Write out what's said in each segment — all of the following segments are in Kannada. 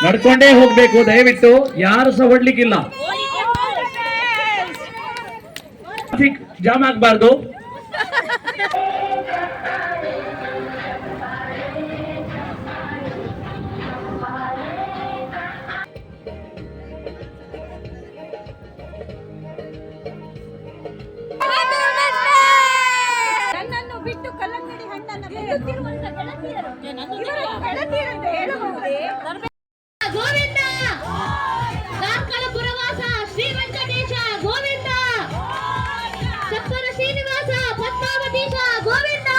ನಡ್ಕೊಂಡೇ ಹೋಗ್ಬೇಕು, ದಯವಿಟ್ಟು ಯಾರು ಸಹ ಹೊಡ್ಲಿಕ್ಕಿಲ್ಲ, ಟ್ರಾಫಿಕ್ ಜಾಮ್ ಆಗಬಾರ್ದು. ಬಿಟ್ಟು ಕಲ್ಲಂಗಡಿ ಹಣ್ಣನ್ನು ಬಿಡುತ್ತಿರುವಂತ ಗೆಳತಿಯರು ಹೇಳಬಹುದೇ? ಗೋವಿಂದ ಕಾರ್ಕಳ ಪುರವಾಸ ಶ್ರೀ ವೆಂಕಟೇಶ ಗೋವಿಂದ, ಸತ್ವರ ಶ್ರೀನಿವಾಸ ಪದ್ಮಾವತೀಶ ಗೋವಿಂದ.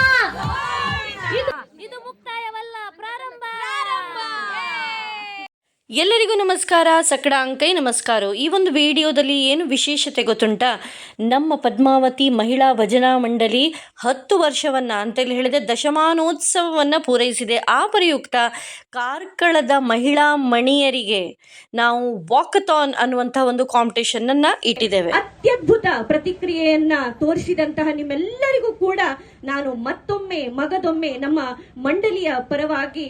ಇದು ಮುಕ್ತಾಯವಲ್ಲ, ಪ್ರಾರಂಭ. ಎಲ್ಲರಿಗೂ ನಮಸ್ಕಾರ, ಸಕಡ ಅಂಕೈ ನಮಸ್ಕಾರ. ಈ ಒಂದು ವಿಡಿಯೋದಲ್ಲಿ ಏನು ವಿಶೇಷತೆ ಗೊತ್ತುಂಟಾ? ನಮ್ಮ ಪದ್ಮಾವತಿ ಮಹಿಳಾ ಭಜನಾ ಮಂಡಳಿ 10 ವರ್ಷವನ್ನು ಅಂತೇಳಿ ಹೇಳಿದೆ ದಶಮಾನೋತ್ಸವವನ್ನು ಪೂರೈಸಿದೆ. ಆ ಪ್ರಯುಕ್ತ ಕಾರ್ಕಳದ ಮಹಿಳಾ ಮಣಿಯರಿಗೆ ನಾವು ವಾಕಥಾನ್ ಅನ್ನುವಂಥ ಒಂದು ಕಾಂಪಿಟೇಷನ್ ಇಟ್ಟಿದ್ದೇವೆ. ಅತ್ಯದ್ಭುತ ಪ್ರತಿಕ್ರಿಯೆಯನ್ನ ತೋರಿಸಿದಂತಹ ನಿಮ್ಮೆಲ್ಲರಿಗೂ ಕೂಡ ನಾನು ಮತ್ತೊಮ್ಮೆ ಮಗದೊಮ್ಮೆ ನಮ್ಮ ಮಂಡಳಿಯ ಪರವಾಗಿ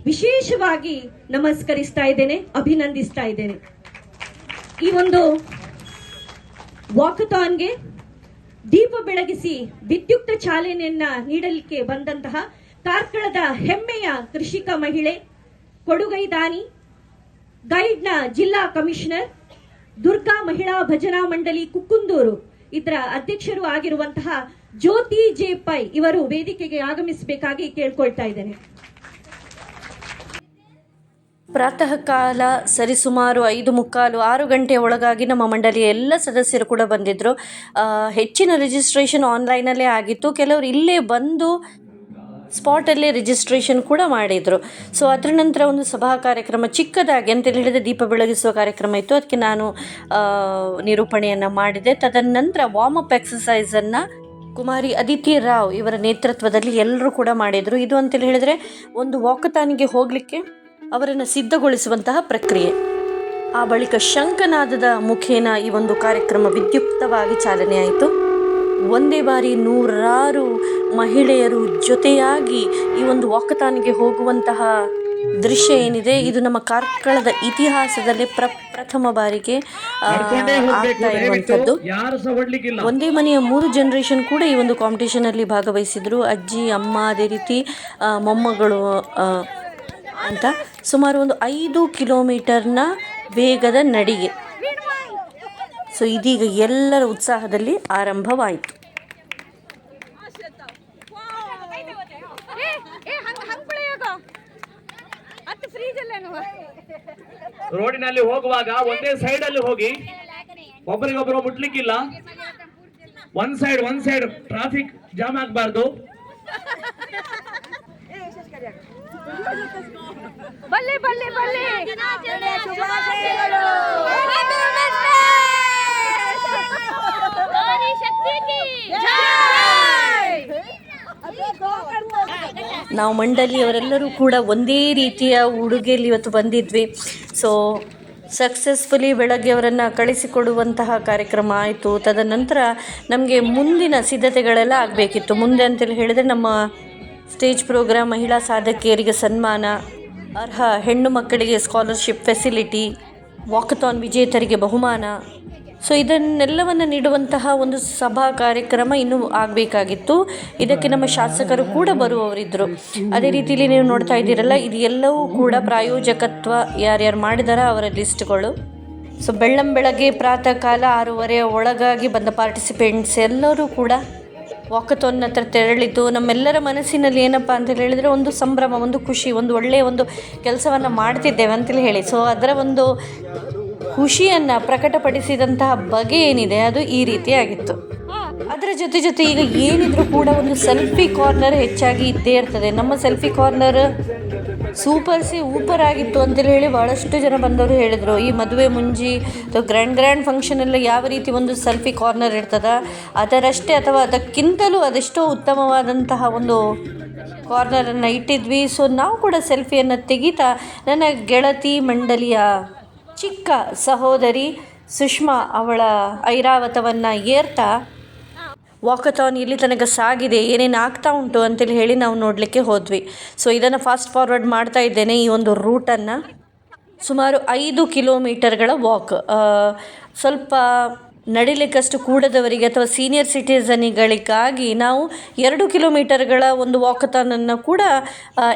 ವಿಶೇಷವಾಗಿ ನಮಸ್ಕರಿಸ್ತಾ ಇದ್ದೇನೆ, ಅಭಿನಂದಿಸ್ತಾ ಇದ್ದೇನೆ. ಈ ಒಂದು ವಾಕಥಾನ್ಗೆ ದೀಪ ಬೆಳಗಿಸಿ ವಿದ್ಯುಕ್ತ ಚಾಲನೆಯನ್ನ ನೀಡಲಿಕ್ಕೆ ಬಂದಂತಹ ಕಾರ್ಕಳದ ಹೆಮ್ಮೆಯ ಕೃಷಿಕ ಮಹಿಳೆ, ಕೊಡುಗೈದಾನಿ, ಗೈಡ್ನ ಜಿಲ್ಲಾ ಕಮಿಷನರ್, ದುರ್ಗಾ ಮಹಿಳಾ ಭಜನಾ ಮಂಡಳಿ ಕುಕ್ಕುಂದೂರು ಇದರ ಅಧ್ಯಕ್ಷರು ಆಗಿರುವಂತಹ ಜ್ಯೋತಿ ಜೆ ಪೈ ಇವರು ವೇದಿಕೆಗೆ ಆಗಮಿಸಬೇಕಾಗಿ ಕೇಳ್ಕೊಳ್ತಾ ಇದ್ದೇನೆ. ಪ್ರಾತಃ ಕಾಲ ಸರಿಸುಮಾರು 5:45-6 ಗಂಟೆ ಒಳಗಾಗಿ ನಮ್ಮ ಮಂಡಳಿಯ ಎಲ್ಲ ಸದಸ್ಯರು ಕೂಡ ಬಂದಿದ್ದರು. ಹೆಚ್ಚಿನ ರಿಜಿಸ್ಟ್ರೇಷನ್ ಆನ್ಲೈನಲ್ಲೇ ಆಗಿತ್ತು, ಕೆಲವರು ಇಲ್ಲೇ ಬಂದು ಸ್ಪಾಟಲ್ಲೇ ರಿಜಿಸ್ಟ್ರೇಷನ್ ಕೂಡ ಮಾಡಿದರು. ಸೊ ಅದರ ನಂತರ ಒಂದು ಸಭಾ ಕಾರ್ಯಕ್ರಮ ಚಿಕ್ಕದಾಗಿ ಅಂತೇಳಿ ಹೇಳಿದರೆ ದೀಪ ಬೆಳಗಿಸುವ ಕಾರ್ಯಕ್ರಮ ಇತ್ತು, ಅದಕ್ಕೆ ನಾನು ನಿರೂಪಣೆಯನ್ನು ಮಾಡಿದೆ. ತದನಂತರ ವಾರ್ಮ್ ಅಪ್ ಎಕ್ಸಸೈಸನ್ನು ಕುಮಾರಿ ಅದಿತಿ ರಾವ್ ಇವರ ನೇತೃತ್ವದಲ್ಲಿ ಎಲ್ಲರೂ ಕೂಡ ಮಾಡಿದರು. ಇದು ಅಂತೇಳಿ ಹೇಳಿದರೆ ಒಂದು ವಾಕಥಾನಿಗೆ ಹೋಗಲಿಕ್ಕೆ ಅವರನ್ನು ಸಿದ್ಧಗೊಳಿಸುವಂತಹ ಪ್ರಕ್ರಿಯೆ. ಆ ಬಳಿಕ ಶಂಖನಾದದ ಮುಖೇನ ಈ ಒಂದು ಕಾರ್ಯಕ್ರಮ ವಿದ್ಯುಕ್ತವಾಗಿ ಚಾಲನೆಯಾಯಿತು. ಒಂದೇ ಬಾರಿ 100 ಮಹಿಳೆಯರು ಜೊತೆಯಾಗಿ ಈ ಒಂದು ವಾಕಥಾನಿಗೆ ಹೋಗುವಂತಹ ದೃಶ್ಯ ಏನಿದೆ, ಇದು ನಮ್ಮ ಕಾರ್ಕಳದ ಇತಿಹಾಸದಲ್ಲೇ ಪ್ರಥಮ ಬಾರಿಗೆ ಆಗ್ತಾ ಇರುವಂಥದ್ದು. ಒಂದೇ ಮನೆಯ 3 ಜನರೇಷನ್ ಕೂಡ ಈ ಒಂದು ಕಾಂಪಿಟೇಷನಲ್ಲಿ ಭಾಗವಹಿಸಿದರು. ಅಜ್ಜಿ, ಅಮ್ಮ, ಅದೇ ರೀತಿ ಮೊಮ್ಮಗಳು ಅಂತ ಸುಮಾರು ಒಂದು 5 ಕಿಲೋಮೀಟರ್ನ ವೇಗದ ನಡಿಗೆ. ಸೊ ಇದೀಗ ಎಲ್ಲರ ಉತ್ಸಾಹದಲ್ಲಿ ಆರಂಭವಾಯಿತು. ರೋಡಿನಲ್ಲಿ ಹೋಗುವಾಗ ಒಂದೇ ಸೈಡ್ ಅಲ್ಲಿ ಹೋಗಿ, ಒಬ್ಬರಿಗೊಬ್ಬರು ಮುಟ್ಲಿಕ್ಕಿಲ್ಲ. ಒನ್ ಸೈಡ್ ಟ್ರಾಫಿಕ್ ಜಾಮ್ ಆಗಬಾರ್ದು. ಬಲ್ಲೆ ಬಲ್ಲೆ ಬಲ್ಲೆ ನಾವು ಮಂಡಳಿಯವರೆಲ್ಲರೂ ಕೂಡ ಒಂದೇ ರೀತಿಯ ಉಡುಗೆಯಲ್ಲಿ ಇವತ್ತು ಬಂದಿದ್ವಿ. ಸೊ ಸಕ್ಸಸ್ಫುಲಿ ಬೆಳಗ್ಗೆ ಅವರನ್ನು ಕಳಿಸಿಕೊಡುವಂತಹ ಕಾರ್ಯಕ್ರಮ ಆಯಿತು. ತದನಂತರ ನಮಗೆ ಮುಂದಿನ ಸಿದ್ಧತೆಗಳೆಲ್ಲ ಆಗಬೇಕಿತ್ತು. ಮುಂದೆ ಅಂತೇಳಿ ಹೇಳಿದರೆ ನಮ್ಮ ಸ್ಟೇಜ್ ಪ್ರೋಗ್ರಾಮ್, ಮಹಿಳಾ ಸಾಧಕಿಯರಿಗೆ ಸನ್ಮಾನ, ಅರ್ಹ ಹೆಣ್ಣು ಮಕ್ಕಳಿಗೆ ಸ್ಕಾಲರ್ಶಿಪ್ ಫೆಸಿಲಿಟಿ, ವಾಕಥಾನ್ ವಿಜೇತರಿಗೆ ಬಹುಮಾನ. ಸೊ ಇದನ್ನೆಲ್ಲವನ್ನು ನೀಡುವಂತಹ ಒಂದು ಸಭಾ ಕಾರ್ಯಕ್ರಮ ಇನ್ನೂ ಆಗಬೇಕಾಗಿತ್ತು. ಇದಕ್ಕೆ ನಮ್ಮ ಶಾಸಕರು ಕೂಡ ಬರುವವರಿದ್ದರು. ಅದೇ ರೀತಿಯಲ್ಲಿ ನೀವು ನೋಡ್ತಾ ಇದ್ದೀರಲ್ಲ, ಇದು ಎಲ್ಲವೂ ಕೂಡ ಪ್ರಾಯೋಜಕತ್ವ ಯಾರ್ಯಾರು ಮಾಡಿದಾರ ಅವರ ಲಿಸ್ಟ್ಗಳು. ಸೊ ಬೆಳ್ಳಂಬೆಳಗ್ಗೆ ಪ್ರಾತಃ ಕಾಲ 6:30 ಒಳಗಾಗಿ ಬಂದ ಪಾರ್ಟಿಸಿಪೆಂಟ್ಸ್ ಎಲ್ಲರೂ ಕೂಡ ವಾಕಥಾನ್ ಹತ್ರ ತೆರಳಿತು. ನಮ್ಮೆಲ್ಲರ ಮನಸ್ಸಿನಲ್ಲಿ ಏನಪ್ಪ ಅಂತ ಹೇಳಿದರೆ ಒಂದು ಸಂಭ್ರಮ, ಒಂದು ಖುಷಿ, ಒಂದು ಒಳ್ಳೆಯ ಒಂದು ಕೆಲಸವನ್ನು ಮಾಡ್ತಿದ್ದೇವೆ ಅಂತೇಳಿ ಹೇಳಿ. ಸೊ ಅದರ ಒಂದು ಖುಷಿಯನ್ನು ಪ್ರಕಟಪಡಿಸಿದಂತಹ ಬಗೆ ಏನಿದೆ ಅದು ಈ ರೀತಿಯಾಗಿತ್ತು. ಅದರ ಜೊತೆ ಈಗ ಏನಿದ್ರು ಕೂಡ ಒಂದು ಸೆಲ್ಫಿ ಕಾರ್ನರ್ ಹೆಚ್ಚಾಗಿ ಇದ್ದೇ ಇರ್ತದೆ. ನಮ್ಮ ಸೆಲ್ಫಿ ಕಾರ್ನರ್ ಊಪರ್ ಆಗಿತ್ತು ಅಂತೇಳಿ ಹೇಳಿ ಭಾಳಷ್ಟು ಜನ ಬಂದವರು ಹೇಳಿದರು. ಈ ಮದುವೆ ಮುಂಜಿ ಅಥವಾ ಗ್ರ್ಯಾಂಡ್ ಫಂಕ್ಷನ್ ಎಲ್ಲ ಯಾವ ರೀತಿ ಒಂದು ಸೆಲ್ಫಿ ಕಾರ್ನರ್ ಇರ್ತದ ಅದರಷ್ಟೇ ಅಥವಾ ಅದಕ್ಕಿಂತಲೂ ಅದೆಷ್ಟೋ ಉತ್ತಮವಾದಂತಹ ಒಂದು ಕಾರ್ನರನ್ನು ಇಟ್ಟಿದ್ವಿ. ಸೊ ನಾವು ಕೂಡ ಸೆಲ್ಫಿಯನ್ನು ತೆಗಿತಾ ನನ್ನ ಗೆಳತಿ ಮಂಡಳಿಯ ಚಿಕ್ಕ ಸಹೋದರಿ ಸುಷ್ಮಾ ಅವಳ ಐರಾವತವನ್ನು ಏರ್ತಾ ವಾಕಥಾನ್ ಇಲ್ಲಿ ತನಕ ಸಾಗಿದೆ, ಏನೇನು ಆಗ್ತಾ ಉಂಟು ಅಂತೇಳಿ ಹೇಳಿ ನಾವು ನೋಡಲಿಕ್ಕೆ ಹೋದ್ವಿ. ಸೊ ಇದನ್ನು ಫಾಸ್ಟ್ ಫಾರ್ವರ್ಡ್ ಮಾಡ್ತಾ ಇದ್ದೇನೆ ಈ ಒಂದು ರೂಟನ್ನು. ಸುಮಾರು 5 ಕಿಲೋಮೀಟರ್ಗಳ ವಾಕ್. ಸ್ವಲ್ಪ ನಡಿಲಿಕ್ಕಷ್ಟು ಕೂಡದವರಿಗೆ ಅಥವಾ ಸೀನಿಯರ್ ಸಿಟಿಸನ್ಗಳಿಗಾಗಿ ನಾವು 2 ಕಿಲೋಮೀಟರ್ಗಳ ಒಂದು ವಾಕಥಾನನ್ನು ಕೂಡ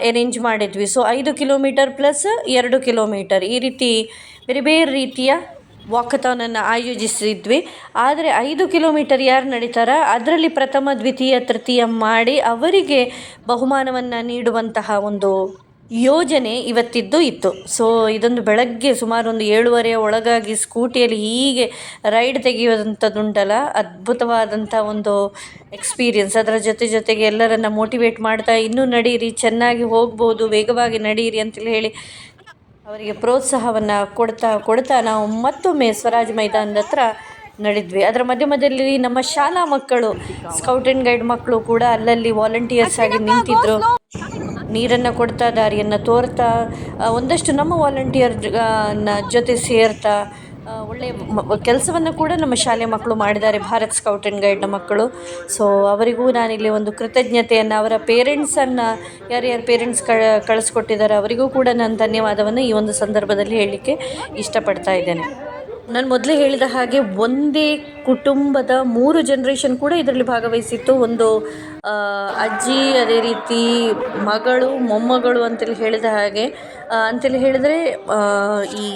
ಅರೇಂಜ್ ಮಾಡಿದ್ವಿ. ಸೊ 5 ಕಿಲೋಮೀಟರ್ ಪ್ಲಸ್ 2 ಕಿಲೋಮೀಟರ್ ಈ ರೀತಿ ಬೇರೆ ಬೇರೆ ರೀತಿಯ ವಾಕಥಾನನ್ನು ಆಯೋಜಿಸಿದ್ವಿ. ಆದರೆ 5 ಕಿಲೋಮೀಟರ್ ಯಾರು ನಡೀತಾರ ಅದರಲ್ಲಿ ಪ್ರಥಮ ದ್ವಿತೀಯ ತೃತೀಯ ಮಾಡಿ ಅವರಿಗೆ ಬಹುಮಾನವನ್ನು ನೀಡುವಂತಹ ಒಂದು ಯೋಜನೆ ಇವತ್ತಿದ್ದು ಇತ್ತು. ಸೊ ಇದೊಂದು ಬೆಳಗ್ಗೆ ಸುಮಾರು ಒಂದು 7:30 ಒಳಗಾಗಿ ಸ್ಕೂಟಿಯಲ್ಲಿ ಹೀಗೆ ರೈಡ್ ತೆಗೆಯುವಂಥದ್ದುಂಟಲ್ಲ, ಅದ್ಭುತವಾದಂಥ ಒಂದು ಎಕ್ಸ್ಪೀರಿಯನ್ಸ್. ಅದರ ಜೊತೆಗೆ ಎಲ್ಲರನ್ನು ಮೋಟಿವೇಟ್ ಮಾಡ್ತಾ ಇನ್ನೂ ನಡೀರಿ, ಚೆನ್ನಾಗಿ ಹೋಗ್ಬೋದು, ವೇಗವಾಗಿ ನಡೀರಿ ಅಂತೇಳಿ ಹೇಳಿ ಅವರಿಗೆ ಪ್ರೋತ್ಸಾಹವನ್ನು ಕೊಡ್ತಾ ನಾವು ಮತ್ತೊಮ್ಮೆ ಸ್ವರಾಜ್ ಮೈದಾನದ ಹತ್ರ ನಡೆದ್ವಿ. ಅದರ ಮಧ್ಯದಲ್ಲಿ ನಮ್ಮ ಶಾಲಾ ಮಕ್ಕಳು, ಸ್ಕೌಟ್ ಆ್ಯಂಡ್ ಗೈಡ್ ಮಕ್ಕಳು ಕೂಡ ಅಲ್ಲಲ್ಲಿ ವಾಲಂಟಿಯರ್ಸ್ ಆಗಿ ನಿಂತಿದ್ದರು. ನೀರನ್ನು ಕೊಡ್ತಾ, ದಾರಿಯನ್ನು ತೋರ್ತಾ, ಒಂದಷ್ಟು ನಮ್ಮ ವಾಲಂಟಿಯರ್ ಜೊತೆ ಸೇರ್ತಾ ಒಳ್ಳೆಯ ಕೆಲಸವನ್ನು ಕೂಡ ನಮ್ಮ ಶಾಲೆ ಮಕ್ಕಳು ಮಾಡಿದ್ದಾರೆ, ಭಾರತ್ ಸ್ಕೌಟ್ ಆ್ಯಂಡ್ ಗೈಡ್ನ ಮಕ್ಕಳು. ಸೊ ಅವರಿಗೂ ನಾನಿಲ್ಲಿ ಒಂದು ಕೃತಜ್ಞತೆಯನ್ನು, ಅವರ ಪೇರೆಂಟ್ಸನ್ನು ಯಾರ್ಯಾರು ಪೇರೆಂಟ್ಸ್ ಕಳಿಸ್ಕೊಟ್ಟಿದ್ದಾರೆ ಅವರಿಗೂ ಕೂಡ ನಾನು ಧನ್ಯವಾದವನ್ನು ಈ ಒಂದು ಸಂದರ್ಭದಲ್ಲಿ ಹೇಳಲಿಕ್ಕೆ ಇಷ್ಟಪಡ್ತಾ ಇದ್ದೇನೆ. ನಾನು ಮೊದಲೇ ಹೇಳಿದ ಹಾಗೆ ಒಂದೇ ಕುಟುಂಬದ 3 ಜನರೇಷನ್ ಕೂಡ ಇದರಲ್ಲಿ ಭಾಗವಹಿಸಿತ್ತು. ಒಂದು ಅಜ್ಜಿ, ಅದೇ ರೀತಿ ಮಗಳು, ಮೊಮ್ಮಗಳು ಅಂತೇಳಿ ಹೇಳಿದ ಹಾಗೆ ಅಂತೇಳಿ ಹೇಳಿದರೆ ಈ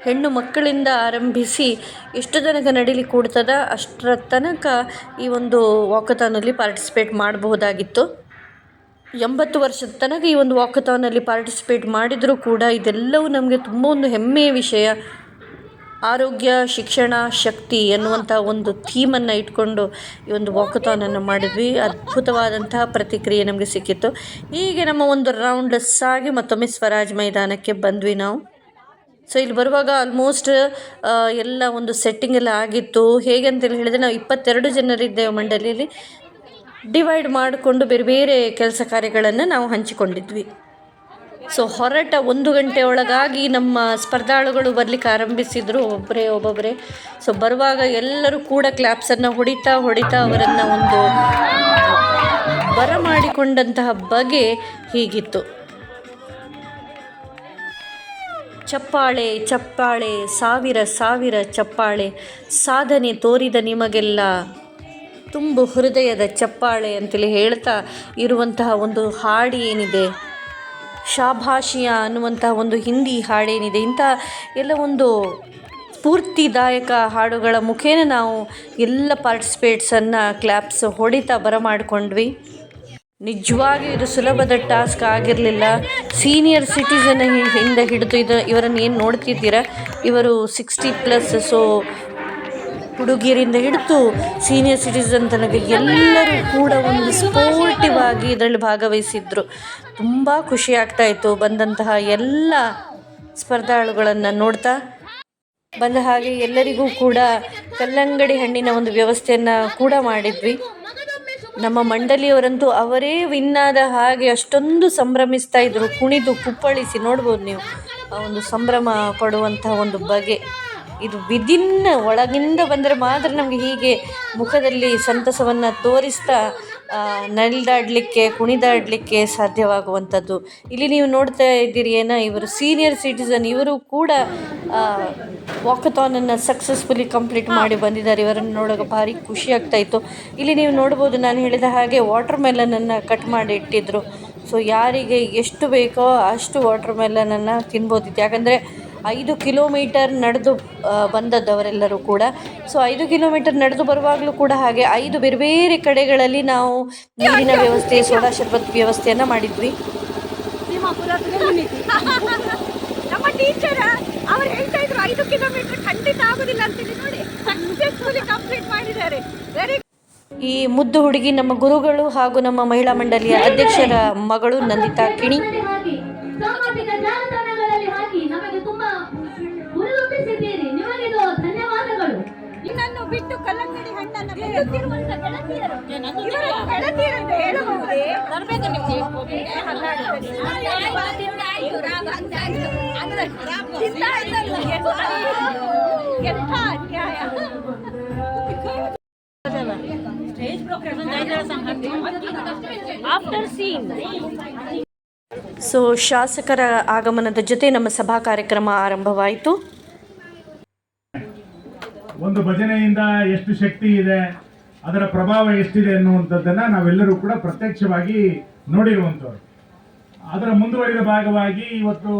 ಹೆಣ್ಣು ಮಕ್ಕಳಿಂದ ಆರಂಭಿಸಿ ಎಷ್ಟು ತನಕ ನಡೀಲಿಕ್ಕೆ ಕೊಡ್ತದ ಅಷ್ಟರ ತನಕ ಈ ಒಂದು ವಾಕಥಾನಲ್ಲಿ ಪಾರ್ಟಿಸಿಪೇಟ್ ಮಾಡಬಹುದಾಗಿತ್ತು. 80 ವರ್ಷದ ತನಕ ಈ ಒಂದು ವಾಕಥಾನಲ್ಲಿ ಪಾರ್ಟಿಸಿಪೇಟ್ ಮಾಡಿದರೂ ಕೂಡ ಇದೆಲ್ಲವೂ ನಮಗೆ ತುಂಬ ಒಂದು ಹೆಮ್ಮೆಯ ವಿಷಯ. ಆರೋಗ್ಯ, ಶಿಕ್ಷಣ, ಶಕ್ತಿ ಎನ್ನುವಂಥ ಒಂದು ಥೀಮನ್ನು ಇಟ್ಕೊಂಡು ಈ ಒಂದು ವಾಕಥಾನನ್ನು ಮಾಡಿದ್ವಿ. ಅದ್ಭುತವಾದಂತಹ ಪ್ರತಿಕ್ರಿಯೆ ನಮಗೆ ಸಿಕ್ಕಿತ್ತು. ಹೀಗೆ ನಮ್ಮ ಒಂದು ರೌಂಡ್ ಸಾಗಿ ಮತ್ತೊಮ್ಮೆ ಸ್ವರಾಜ್ ಮೈದಾನಕ್ಕೆ ಬಂದ್ವಿ ನಾವು. ಸೊ ಇಲ್ಲಿ ಬರುವಾಗ ಆಲ್ಮೋಸ್ಟ್ ಎಲ್ಲ ಒಂದು ಸೆಟ್ಟಿಂಗ್ ಎಲ್ಲ ಆಗಿತ್ತು. ಹೇಗೆ ಅಂತೇಳಿ ಹೇಳಿದರೆ ನಾವು 22 ಜನರಿದ್ದೇವೆ ಮಂಡಳಿಯಲ್ಲಿ. ಡಿವೈಡ್ ಮಾಡಿಕೊಂಡು ಬೇರೆ ಬೇರೆ ಕೆಲಸ ಕಾರ್ಯಗಳನ್ನು ನಾವು ಹಂಚಿಕೊಂಡಿದ್ವಿ. ಸೊ ಹೊರಟ 1 ಗಂಟೆ ಒಳಗಾಗಿ ನಮ್ಮ ಸ್ಪರ್ಧಾಳುಗಳು ಬರಲಿಕ್ಕೆ ಆರಂಭಿಸಿದರು, ಒಬ್ಬೊಬ್ಬರೇ. ಸೊ ಬರುವಾಗ ಎಲ್ಲರೂ ಕೂಡ ಕ್ಲಾಪ್ಸನ್ನು ಹೊಡಿತಾ ಅವರನ್ನು ಒಂದು ಬರಮಾಡಿಕೊಂಡಂತಹ ಬಗೆ ಹೀಗಿತ್ತು. ಚಪ್ಪಾಳೆ ಚಪ್ಪಾಳೆ, ಸಾವಿರ ಚಪ್ಪಾಳೆ, ಸಾಧನೆ ತೋರಿದ ನಿಮಗೆಲ್ಲ ತುಂಬು ಹೃದಯದ ಚಪ್ಪಾಳೆ ಅಂತೇಳಿ ಹೇಳ್ತಾ ಇರುವಂತಹ ಒಂದು ಹಾಡು ಏನಿದೆ, ಶಾಭಾಷಿಯ ಅನ್ನುವಂತಹ ಒಂದು ಹಿಂದಿ ಹಾಡೇನಿದೆ, ಇಂಥ ಎಲ್ಲ ಒಂದು ಸ್ಫೂರ್ತಿದಾಯಕ ಹಾಡುಗಳ ಮುಖೇನ ನಾವು ಎಲ್ಲ ಪಾರ್ಟಿಸಿಪೇಟ್ಸನ್ನು ಕ್ಲಾಪ್ಸ್ ಹೊಡಿತಾ ಬರಮಾಡಿಕೊಂಡ್ವಿ. ನಿಜವಾಗಿ ಇದು ಸುಲಭದ ಟಾಸ್ಕ್ ಆಗಿರಲಿಲ್ಲ. ಸೀನಿಯರ್ ಸಿಟಿಸನ್ ಇಂದ ಹಿಡಿದು ಇವರನ್ನು ಏನು ನೋಡ್ತಿದ್ದೀರಾ, ಇವರು 60+. ಸೊ ಹುಡುಗಿಯರಿಂದ ಹಿಡಿದು ಸೀನಿಯರ್ ಸಿಟಿಸನ್ ತನಕ ಎಲ್ಲರೂ ಕೂಡ ಒಂದು ಸ್ಪೋರ್ಟಿವ್ ಆಗಿ ಇದರಲ್ಲಿ ಭಾಗವಹಿಸಿದ್ರು. ತುಂಬ ಖುಷಿ ಆಗ್ತಾಯಿತ್ತು ಬಂದಂತಹ ಎಲ್ಲ ಸ್ಪರ್ಧಾಳುಗಳನ್ನು ನೋಡ್ತಾ. ಬಂದ ಹಾಗೆ ಎಲ್ಲರಿಗೂ ಕೂಡ ಕಲ್ಲಂಗಡಿ ಹಣ್ಣಿನ ಒಂದು ವ್ಯವಸ್ಥೆಯನ್ನು ಕೂಡ ಮಾಡಿದ್ವಿ. ನಮ್ಮ ಮಂಡಳಿಯವರಂತೂ ಅವರೇ ವಿನ್ನಾದ ಹಾಗೆ ಅಷ್ಟೊಂದು ಸಂಭ್ರಮಿಸ್ತಾ ಇದ್ದರು, ಕುಣಿದು ಕುಪ್ಪಳಿಸಿ. ನೋಡ್ಬೋದು ನೀವು ಆ ಒಂದು ಸಂಭ್ರಮ ಪಡುವಂತಹ ಒಂದು ಬಗೆ. ಇದು ಒಳಗಿಂದ ಬಂದರೆ ಮಾತ್ರ ನಮಗೆ ಹೀಗೆ ಮುಖದಲ್ಲಿ ಸಂತಸವನ್ನು ತೋರಿಸ್ತಾ ನಲಿದಾಡಲಿಕ್ಕೆ, ಕುಣಿದಾಡಲಿಕ್ಕೆ ಸಾಧ್ಯವಾಗುವಂಥದ್ದು. ಇಲ್ಲಿ ನೀವು ನೋಡ್ತಾ ಇದ್ದೀರಿ ಇವರು ಸೀನಿಯರ್ ಸಿಟಿಸನ್, ಇವರು ಕೂಡ ವಾಕಥಾನನ್ನು ಸಕ್ಸಸ್ಫುಲಿ ಕಂಪ್ಲೀಟ್ ಮಾಡಿ ಬಂದಿದ್ದಾರೆ. ಇವರನ್ನು ನೋಡೋಕೆ ಭಾರಿ ಖುಷಿ ಆಗ್ತಾಯಿತ್ತು. ಇಲ್ಲಿ ನೀವು ನೋಡ್ಬೋದು, ನಾನು ಹೇಳಿದ ಹಾಗೆ ವಾಟರ್ ಮೆಲನನ್ನು ಕಟ್ ಮಾಡಿ ಇಟ್ಟಿದ್ದರು. ಸೊ ಯಾರಿಗೆ ಎಷ್ಟು ಬೇಕೋ ಅಷ್ಟು ವಾಟರ್ ಮೆಲನನ್ನು ತಿನ್ಬೋದಿತ್ತು. ಯಾಕಂದರೆ 5 ಕಿಲೋಮೀಟರ್ ನಡೆದು ಬಂದದ್ದು ಅವರೆಲ್ಲರೂ ಕೂಡ. ಸೊ 5 ಕಿಲೋಮೀಟರ್ ನಡೆದು ಬರುವಾಗಲೂ ಕೂಡ ಹಾಗೆ 5 ಬೇರೆ ಬೇರೆ ಕಡೆಗಳಲ್ಲಿ ನಾವು ನೀರಿನ ವ್ಯವಸ್ಥೆ, ಸೋಡಾ ಶರ್ಬತ್ ವ್ಯವಸ್ಥೆಯನ್ನು ಮಾಡಿದ್ವಿ. ನಮ್ಮ ಟೀಚರ್ ಅವ್ರು ಹೇಳ್ತಾ ಇದ್ರು 5 ಕಿಲೋಮೀಟರ್ ಖಂಡಿತ ಆಗೋದಿಲ್ಲ ಅಂತೇಳಿ. ನೋಡಿ, ಸಕ್ಸಸ್ಫುಲಿ ಕಂಪ್ಲೀಟ್ ಮಾಡಿದ್ದಾರೆ. ವೆರಿ ಈ ಮುದ್ದು ಹುಡುಗಿ ನಮ್ಮ ಗುರುಗಳು ಹಾಗೂ ನಮ್ಮ ಮಹಿಳಾ ಮಂಡಳಿಯ ಅಧ್ಯಕ್ಷರ ಮಗಳು ನಂದಿತಾ ಕಿಣಿ. ಸಾಮಾಜಿಕ ಜಾಲತಾಣಗಳಲ್ಲಿ ಹಾಕಿ ನಮಗೆ ತುಂಬಾ ಹುರಿದುಂಬಿಸಿದ್ದೀರಿ. ನಿಮಗಿದು ಧನ್ಯವಾದಗಳು. ನನ್ನನ್ನು ಬಿಟ್ಟು ಕಲ್ಲಂಗಡಿ ಹಣ್ಣನ್ನು ಬೆಳೆಯುತ್ತಿರುವಂತ ಗೆಳತಿಯರು, ಇವರ ಗೆಳತಿಯರು ಅಂತ ಹೇಳಬಹುದೇ? ಬರಬೇಕು ನಿಮಗೆ ಎಂಥ ಅನ್ಯಾಯ. ಆಫ್ಟರ್ ಸೀನ್ ಸೊ ಶಾಸಕರ ಆಗಮನದ ಜೊತೆ ನಮ್ಮ ಸಭಾ ಕಾರ್ಯಕ್ರಮ ಆರಂಭವಾಯಿತು. ಒಂದು ಭಜನೆಯಿಂದ ಎಷ್ಟು ಶಕ್ತಿ ಇದೆ, ಅದರ ಪ್ರಭಾವ ಎಷ್ಟಿದೆ ಎನ್ನುವಂಥದ್ದನ್ನ ನಾವೆಲ್ಲರೂ ಕೂಡ ಪ್ರತ್ಯಕ್ಷವಾಗಿ ನೋಡಿರುವಂಥವ್ರು. ಅದರ ಮುಂದುವರಿದ ಭಾಗವಾಗಿ ಇವತ್ತು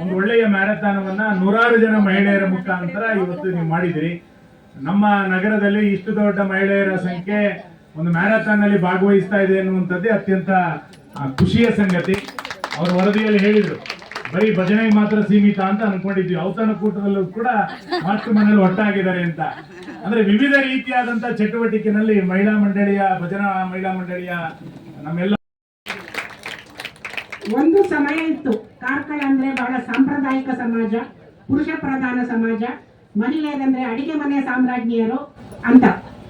ಒಂದು ಒಳ್ಳೆಯ ಮ್ಯಾರಥಾನವನ್ನ 100 ಜನ ಮಹಿಳೆಯರ ಮುಖಾಂತರ ಇವತ್ತು ನೀವು ಮಾಡಿದಿರಿ. ನಮ್ಮ ನಗರದಲ್ಲಿ ಇಷ್ಟು ದೊಡ್ಡ ಮಹಿಳೆಯರ ಸಂಖ್ಯೆ ಒಂದು ಮ್ಯಾರಥಾನ್ ನಲ್ಲಿ ಭಾಗವಹಿಸ್ತಾ ಇದೆ ಎನ್ನುವಂಥದ್ದೇ ಅತ್ಯಂತ ಖುಷಿಯ ಸಂಗತಿ. ಅವರು ವರದಿಯಲ್ಲಿ ಹೇಳಿದ್ರು ಬರೀ ಭಜನೆಗೆ ಮಾತ್ರ ಸೀಮಿತ ಅಂತ ಅನ್ಕೊಂಡಿದ್ವಿ. ಔತಣಕೂಟದಲ್ಲೂ ಕೂಡ ಮಾಸ್ಟರ್ ಮನೇಲಿ ಒಟ್ಟಾಗಿದ್ದಾರೆ ಅಂತ. ಅಂದ್ರೆ ವಿವಿಧ ರೀತಿಯಾದಂತ ಚಟುವಟಿಕೆನಲ್ಲಿ ಮಹಿಳಾ ಮಂಡಳಿಯ ಭಜನಾ ಮಹಿಳಾ ಮಂಡಳಿಯ ನಮ್ಮೆಲ್ಲ ಒಂದು ಸಮಯ ಇತ್ತು. ಕಾರ್ಕಳ ಅಂದ್ರೆ ಬಹಳ ಸಾಂಪ್ರದಾಯಿಕ ಸಮಾಜ, ಪುರುಷ ಪ್ರಧಾನ ಸಮಾಜ, ಮಹಿಳೆಯರಂದ್ರೆ ಅಡಿಗೆ ಮನೆ ಸಾಮ್ರಾಜ್ಞಿಯರು ಅಂತ.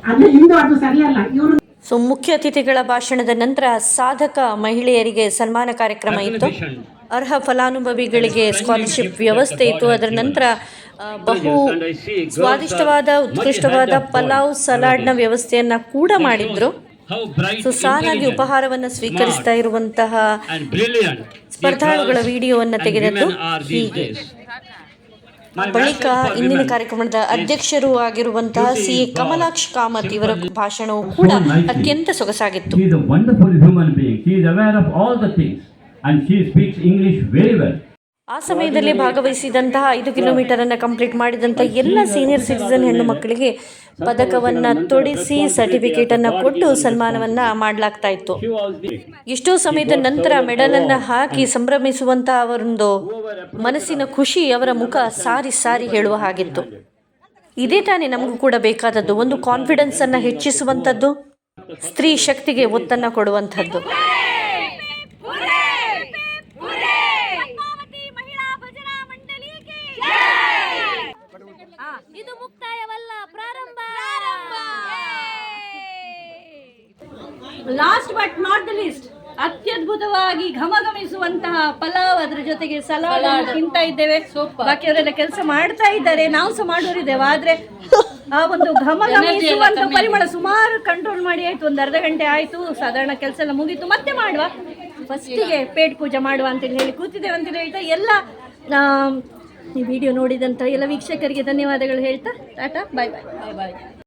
ಅದು ಇಂದು ಅದು ಸರಿಯಲ್ಲ. ಇವರು ಸೊ ಮುಖ್ಯ ಅತಿಥಿಗಳ ಭಾಷಣದ ನಂತರ ಸಾಧಕ ಮಹಿಳೆಯರಿಗೆ ಸನ್ಮಾನ ಕಾರ್ಯಕ್ರಮ ಇತ್ತು. ಅರ್ಹ ಫಲಾನುಭವಿಗಳಿಗೆ ಸ್ಕಾಲರ್ಶಿಪ್ ವ್ಯವಸ್ಥೆ ಇತ್ತು. ಅದರ ನಂತರ ಬಹು ಸ್ವಾದಿಷ್ಟವಾದ ಉತ್ಕೃಷ್ಟವಾದ ಪಲಾವ್ ಸಲಾಡ್ನ ವ್ಯವಸ್ಥೆಯನ್ನ ಕೂಡ ಮಾಡಿದ್ರು. ಸೊ ಸಾಲಾಗಿ ಉಪಹಾರವನ್ನು ಸ್ವೀಕರಿಸ್ತಾ ಇರುವಂತಹ ಸ್ಪರ್ಧಾಳುಗಳ ವಿಡಿಯೋವನ್ನು ತೆಗೆದದ್ದು ಹೀಗೆ. ಬಳಿಕ ಇಂದಿನ ಕಾರ್ಯಕ್ರಮದ ಅಧ್ಯಕ್ಷರು ಆಗಿರುವಂತಹ CA ಕಮಲಾಕ್ಷ್ ಕಾಮತ್ ಇವರ ಭಾಷಣವು ಕೂಡ ಅತ್ಯಂತ ಸೊಗಸಾಗಿತ್ತು. She is a wonderful human being. She is aware of all the things and she speaks English very well. ಆ ಸಮಯದಲ್ಲಿ ಭಾಗವಹಿಸಿದಂತಹ 5 ಕಿಲೋಮೀಟರ್ ಅನ್ನು ಕಂಪ್ಲೀಟ್ ಮಾಡಿದಂಥ ಎಲ್ಲ ಸೀನಿಯರ್ ಸಿಟಿಸನ್ ಹೆಣ್ಣು ಮಕ್ಕಳಿಗೆ ಪದಕವನ್ನು ತೊಡಿಸಿ ಸರ್ಟಿಫಿಕೇಟ್ ಅನ್ನು ಕೊಟ್ಟು ಸನ್ಮಾನವನ್ನ ಮಾಡಲಾಗ್ತಾ ಇತ್ತು. ಎಷ್ಟೋ ಸಮಯದ ನಂತರ ಮೆಡಲ್ ಅನ್ನ ಹಾಕಿ ಸಂಭ್ರಮಿಸುವಂತಹ ಅವರೊಂದು ಮನಸ್ಸಿನ ಖುಷಿ ಅವರ ಮುಖ ಸಾರಿ ಸಾರಿ ಹೇಳುವ ಹಾಗಿತ್ತು. ಇದೇ ತಾನೇ ನಮಗೂ ಕೂಡ ಬೇಕಾದದ್ದು, ಒಂದು ಕಾನ್ಫಿಡೆನ್ಸ್ ಅನ್ನ ಹೆಚ್ಚಿಸುವಂಥದ್ದು, ಸ್ತ್ರೀ ಶಕ್ತಿಗೆ ಒತ್ತನ್ನು ಕೊಡುವಂಥದ್ದು. ಇದು ಮುಕ್ತಾಯವಲ್ಲ, ಪ್ರಾರಂಭ. Last but not the least, ಅತ್ಯದ್ಭುತವಾಗಿ ಘಮಘಮಿಸುವಂತಹ ಪಲಾವ್, ಅದ್ರ ಜೊತೆಗೆ ಸಲಾಡ್ ತಿಂತಾ ಇದ್ದೇವೆ. ಬಾಕಿಯವರೆಲ್ಲ ಕೆಲಸ ಮಾಡ್ತಾ ಇದ್ದಾರೆ, ನಾವು ಸಹ ಮಾಡೋರಿದ್ದೇವೆ. ಆದ್ರೆ ಆ ಒಂದು ಘಮಘಮಿಸುವಂತ ಪರಿಮಳ ಸುಮಾರು ಕಂಟ್ರೋಲ್ ಮಾಡಿ ಆಯ್ತು. ಒಂದು ಅರ್ಧ ಗಂಟೆ ಆಯ್ತು, ಸಾಧಾರಣ ಕೆಲಸ ಎಲ್ಲ ಮುಗೀತು. ಮತ್ತೆ ಮಾಡುವ, ಫಸ್ಟಿಗೆ ಪೇಟ್ ಪೂಜೆ ಮಾಡುವ ಅಂತೇಳಿ ಹೇಳಿ ಕೂತಿದ್ದೇವೆ ಅಂತೇಳಿ ಹೇಳ್ತಾ ಎಲ್ಲ ಈ ವಿಡಿಯೋ ನೋಡಿದಂಥ ಎಲ್ಲ ವೀಕ್ಷಕರಿಗೆ ಧನ್ಯವಾದಗಳು ಹೇಳ್ತಾ ಟಾಟಾ, ಬಾಯ್ ಬಾಯ್.